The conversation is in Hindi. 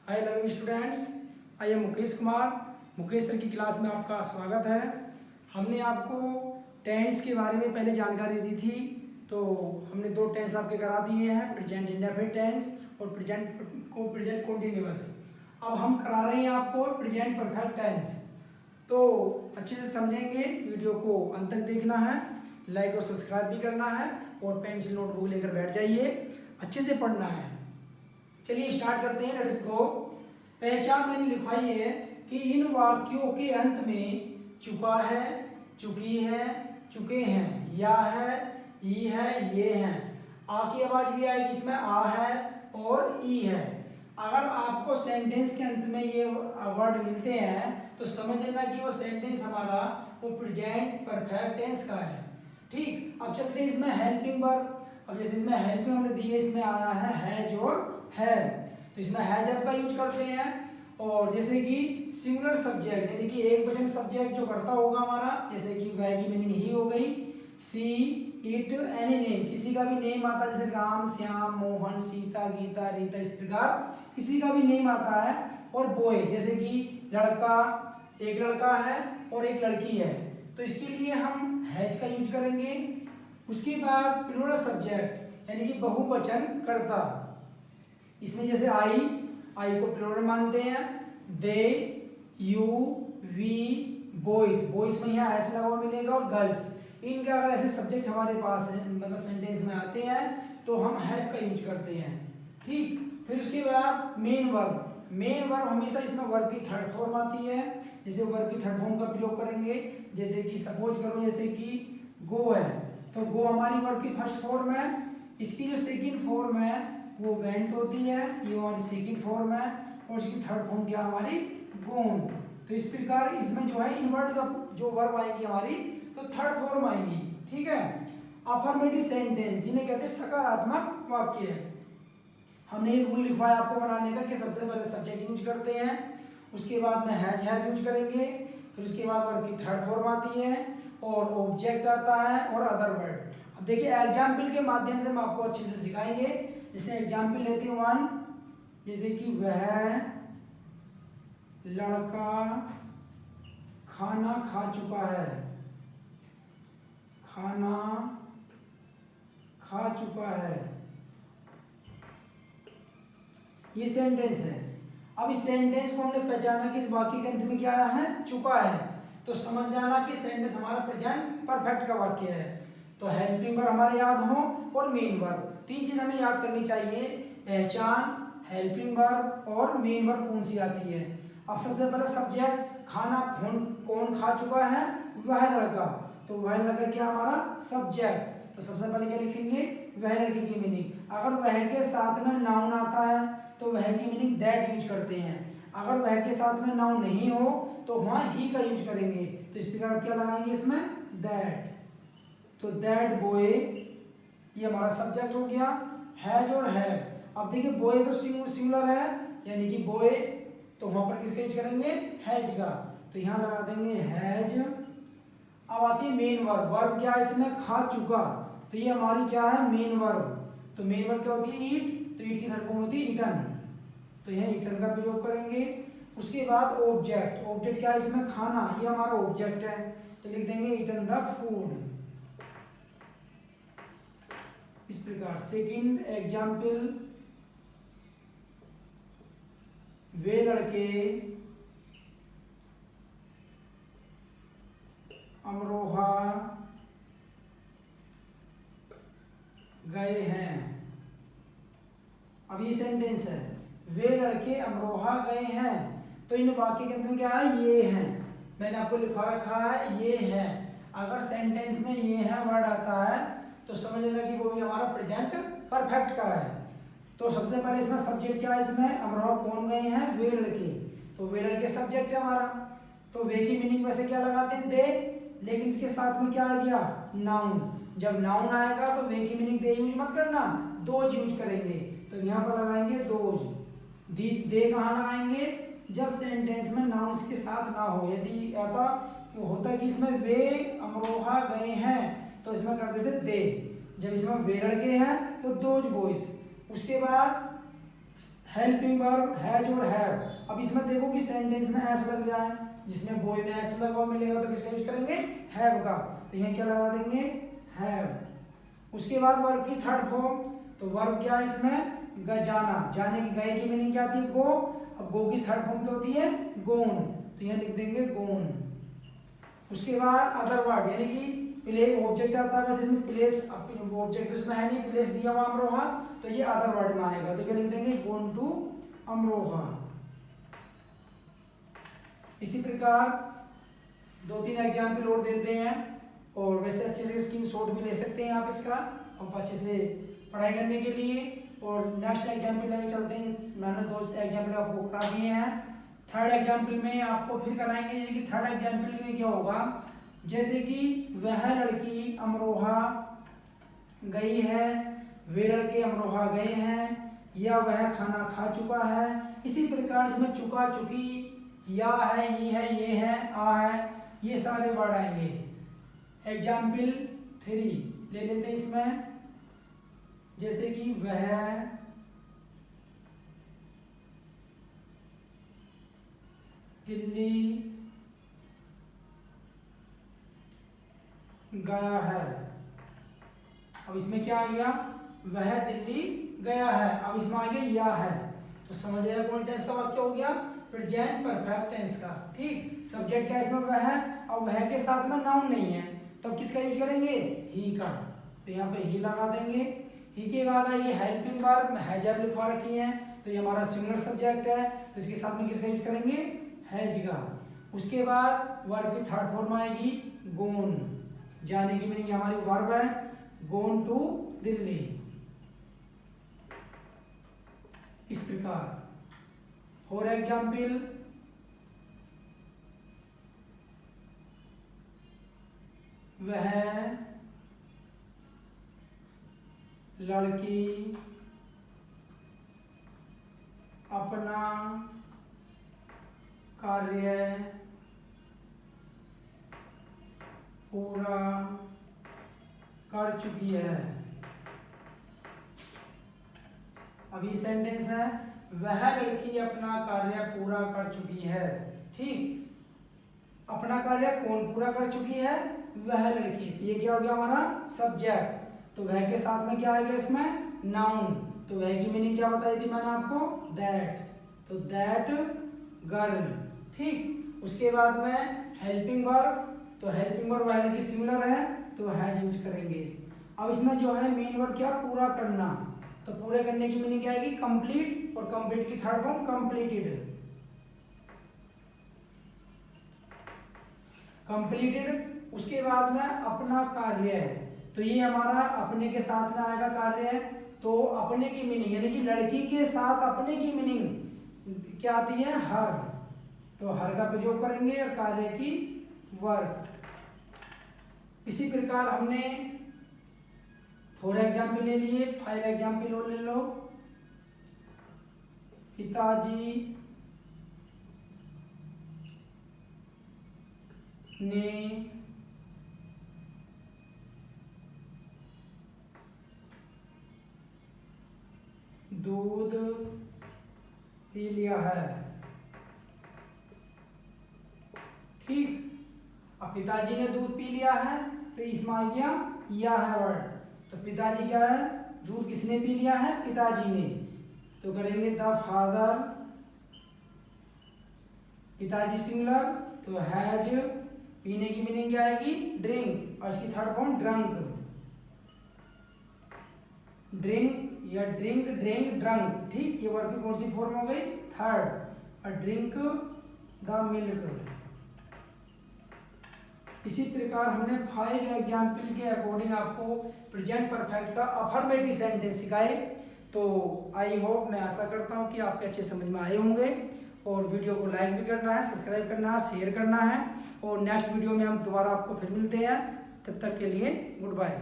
Hi loving students, I am Mukesh Kumar. Mukesh sir की क्लास में आपका स्वागत है। हमने आपको टेंस के बारे में पहले जानकारी दी थी, तो हमने दो टेंस आपके करा दिए हैं, प्रेजेंट इंडेफिनिट टेंस और प्रेजेंट कंटिन्यूअस। अब हम करा रहे हैं आपको प्रेजेंट परफेक्ट टेंस। तो अच्छे से समझेंगे, वीडियो को अंत तक देखना है, लाइक और सब्सक्राइब भी करना है और पेंसिल नोटबुक लेकर बैठ जाइए, अच्छे से पढ़ना है। चलिए स्टार्ट करते हैं, लेट्स गो। पहचान मैंने लिखवाई है कि इन वाक्यों के अंत में चुका है, चुकी है, चुके हैं, या है, ई है, ये हैं। आ की आवाज भी आएगी, इसमें आ है और ई है। अगर आपको सेंटेंस के अंत में ये वर्ड मिलते हैं तो समझ लेना कि वो सेंटेंस हमारा वो प्रेजेंट परफेक्ट टेंस का है। ठीक, अब चलते हैं इसमें हेल्पिंग वर्ब। अब जैसे इसमें हेल्पिंग हमने दी है, इसमें आया है हैज और हैव, तो इसमें हैज का यूज करते हैं। और जैसे कि सिंगुलर सब्जेक्ट यानी कि एक वचन सब्जेक्ट जो करता होगा हमारा, जैसे कि वह की मीनिंग ही हो गई, सी इट एनी नेम, किसी का भी नेम आता है, जैसे राम, श्याम, मोहन, सीता, गीता, रीता, इस प्रकार किसी का भी नेम आता है। और बॉय, जैसे कि लड़का, एक लड़का है और एक लड़की है, तो इसके लिए हम हैज का यूज करेंगे। उसके बाद प्लूरल सब्जेक्ट यानी कि बहुवचन कर्ता, इसमें जैसे आई को प्लूरल मानते हैं, दे, यू, वी, बॉयज, बॉयज में यहाँ ऐसा लगा हुआ मिलेगा, और गर्ल्स। इनके अगर ऐसे सब्जेक्ट हमारे पास है, मतलब सेंटेंस में आते हैं, तो हम हैव का यूज करते हैं। ठीक, फिर उसके बाद मेन वर्ब। मेन वर्ब हमेशा इसमें वर्ब की थर्ड फॉर्म आती है, जैसे वर्ब की थर्ड फॉर्म का प्रयोग करेंगे। जैसे कि सपोज करो, जैसे कि गो है, तो गो हमारी वर्ब की फर्स्ट फॉर्म है। इसकी जो सेकंड फॉर्म है वो वेंट होती है, ये हमारी सेकंड फॉर्म है, और इसकी थर्ड फॉर्म क्या हमारी गोन। तो इस प्रकार इसमें जो है इनवर्ट का जो वर्ब आएगी हमारी, तो थर्ड फॉर्म आएगी। ठीक है, अफर्मेटिव सेंटेंस जिन्हें कहते हैं सकारात्मक वाक्य। हमने एक रूल लिखवाया आपको बनाने का कि सबसे पहले सब्जेक्ट यूज करते हैं, उसके बाद में हैज हैव यूज करेंगे, फिर उसके बाद वर्ब की थर्ड फॉर्म आती है और ऑब्जेक्ट आता है और अदर वर्ड। अब देखिए एग्जाम्पल के माध्यम से हम आपको अच्छे से सिखाएंगे। जैसे एग्जाम्पल लेते हैं वन, जैसे कि वह लड़का खाना खा चुका है, खाना खा चुका है, ये सेंटेंस है। अब इस सेंटेंस को हमने पहचाना कि इस वाक्य के अंत में क्या आया है, चुका है, तो समझ जाना कि सेंटेंस हमारा प्रेजेंट परफेक्ट का वाक्य है। तो हेल्पिंग वर्ब हमारे याद हो और मेन वर्ब, तीन चीज हमें याद करनी चाहिए, पहचान, हेल्पिंग वर्ब और मेन वर्ब कौन सी आती है। अब सबसे पहले सब्जेक्ट, खाना कौन खा चुका है, वह लड़का, तो वह लड़का क्या हमारा सब्जेक्ट, तो सबसे पहले क्या लिखेंगे, वह लड़के की मीनिंग। अगर वह के साथ में नाउन आता है तो वह की मीनिंग दैट यूज करते हैं। अगर वह के साथ में नाउन नहीं हो तो वहां ही का यूज करेंगे, तो इस प्रकार क्या लगाएंगे इसमें, दैट। तो दैट बॉय ये हमारा सब्जेक्ट हो गया, हैज और हैव। अब देखिए बॉय तो सिंगुलर है यानी कि बॉय, तो वहां पर किसका यूज करेंगे, हैज का, तो यहां लगा देंगे हैज। अब आती है मेन वर्ब। वर्ब क्या है इसमें, खा चुका, तो ये हमारी क्या है मेन वर्ब। तो मेन वर्ब क्या होती है, ईट, तो ईट की थर्ड फॉर्म होती है ईटन, तो यह ईटन का प्रयोग करेंगे। उसके बाद ऑब्जेक्ट, ऑब्जेक्ट क्या है इसमें, खाना, ये हमारा ऑब्जेक्ट है, तो लिख देंगे ईटन द फूड। इस प्रकार सेकंड एग्जाम्पल, वे लड़के अमरोहा गए हैं। अब ये सेंटेंस है, वे लड़के अमरोहा गए हैं, तो इन वाक्य के अंदर क्या है, ये है, मैंने आपको लिखा रखा है ये है। अगर सेंटेंस में ये है वर्ड आता है तो समझ लेना कि वो भी हमारा प्रेजेंट परफेक्ट का है। तो सबसे पहले इसमें सब्जेक्ट क्या है, इसमें अमरोहा कौन गए हैं, वे लड़के, तो वे लड़के सब्जेक्ट है हमारा, तो वे की मीनिंग वैसे क्या लगाते हैं, दे, लेकिन इसके साथ में क्या आ गया, नाउन। जब नाउन आएगा तो वे की मीनिंग दे यूज मत करना, दोज यूज करेंगे, तो यहाँ पर लगाएंगे दोज। दे कहाँ लगाएंगे, जब सेंटेंस में नाउन इसके साथ ना हो। यदि ऐसा होता है कि इसमें वे अमरोहा गए हैं तो इसमें कर देते दे, जब इसमें वे लड़के हैं तो दोज बॉयज। उसके बाद हेल्पिंग वर्ब हैज और हैव। अब इसमें देखो कि सेंटेंस में एस लग गया है, जिसमें बोय में एस लगा मिलेगा तो किसका यूज करेंगे, हैव का। तो यहाँ क्या लगा देंगे, हैव। उसके बाद वर्ब की थर्ड फॉर्म, तो वर्ब क्या है इसमें, जाना, जाने की, गए की मीनिंग क्या आती है, गो। अब गो की थर्ड फॉर्म क्या होती है, गोन, तो यहाँ लिख देंगे गोन। उसके बाद अदर वर्ड, यानी कि प्लेस ऑब्जेक्ट आता है, वैसे इसमें प्लेस ऑब्जेक्ट उसमें है नहीं, प्लेस दिया हुआ अमरोहा, तो ये अदर वर्ड में आएगा, तो क्या लिख देंगे, गोन टू अमरोहा। इसी प्रकार 2-3 एग्जाम्पल और देते हैं, और वैसे अच्छे से स्क्रीनशॉट भी ले सकते हैं आप इसका, आप अच्छे से पढ़ाई करने के लिए। और नेक्स्ट एग्जाम्पल लेके चलते हैं, मैंने 2 एग्जाम्पल आपको करा दिए हैं। थर्ड एग्जाम्पल में आपको फिर कराएंगे, यानी कि थर्ड एग्जाम्पल में क्या होगा, जैसे कि वह लड़की अमरोहा गई है, वे लड़के अमरोहा गए हैं, या वह खाना खा चुका है। इसी प्रकार इसमें चुका, चुकी, या है, ये है, आ है, ये सारे वर्ड आएंगे। एग्जाम्पल 3 ले लेते हैं इसमें, जैसे कि वह दिल्ली गया है। अब इसमें क्या आ गया, वह दिल्ली गया है, अब इसमें आ गया या है, तो समझ रहे कौन टेंस का वाक्य हो गया, प्रेजेंट परफेक्ट टेंस का। ठीक, सब्जेक्ट क्या है इसमें, वह है, और वह के साथ में नाउन नहीं है, तब किसका यूज करेंगे, ही का, तो यहाँ पे ही लगा देंगे। ही के बाद आइए हेल्पिंग वर्ब, हैज हैव लिखवा रखी है, तो ये हमारा सिंगुलर सब्जेक्ट है, तो इसके साथ में किसका यूज करेंगे, हैज का। उसके बाद वर्ब की थर्ड फॉर्म आएगी गोन, जाने की मीनिंग हमारी वर्ब है, गोन टू दिल्ली। इस प्रकार फॉर एग्जाम्पल, वह लड़की अपना कार्य पूरा कर चुकी है। अभी सेंटेंस है, वह लड़की अपना कार्य पूरा कर चुकी है। ठीक, अपना कार्य कौन पूरा कर चुकी है, वह लड़की, ये क्या हो गया हमारा सब्जेक्ट, तो वह के साथ में क्या आएगा इसमें, नाउन, तो वह की मीनिंग क्या बताई थी मैंने आपको, दैट, तो दैट गर्ल। ठीक, उसके बाद में हेल्पिंग वर्ब, तो हेल्पिंग वर्ब वह लड़की सिमिलर है, तो हैज यूज करेंगे। अब इसमें जो है मेन वर्ब क्या, पूरा करना, तो पूरे करने की मीनिंग क्या आएगी, कंप्लीट, और कंप्लीट की थर्ड फॉर्म कंप्लीटेड, कंप्लीटेड। उसके बाद में अपना कार्य है, तो ये हमारा अपने के साथ में आएगा कार्य है, तो अपने की मीनिंग यानी कि लड़की के साथ अपने की मीनिंग क्या आती है, हर, तो हर का प्रयोग करेंगे, और कार्य की वर्क। इसी प्रकार हमने 4 एग्जाम्पल ले लिए, 5 एग्जाम्पल और ले लो। पिताजी ने दूध पी लिया है। ठीक, अब पिताजी ने दूध पी लिया है, तो इसमें आ गया या है वर्ड, तो पिताजी क्या है, दूध किसने पी लिया है, पिताजी ने, तो करेंगे द फादर, पिताजी सिंगुलर, तो हैज, पीने की मीनिंग क्या आएगी, ड्रिंक, और इसकी थर्ड फॉर्म ड्रंक, ड्रिंक या ड्रिंक, ड्रिंक, ड्रंक। ठीक, ये वर्ड की कौन सी फॉर्म हो गई, थर्ड, और ड्रिंक द मिल्क। इसी प्रकार हमने 5 एग्जाम्पल के अकॉर्डिंग आपको प्रेजेंट परफेक्ट का अफर्मेटिव सेंटेंस सिखाए। तो आई होप, मैं आशा करता हूँ कि आपके अच्छे समझ में आए होंगे, और वीडियो को लाइक भी करना है, सब्सक्राइब करना है, शेयर करना है, और नेक्स्ट वीडियो में हम दोबारा आपको फिर मिलते हैं, तब तक के लिए गुड बाय।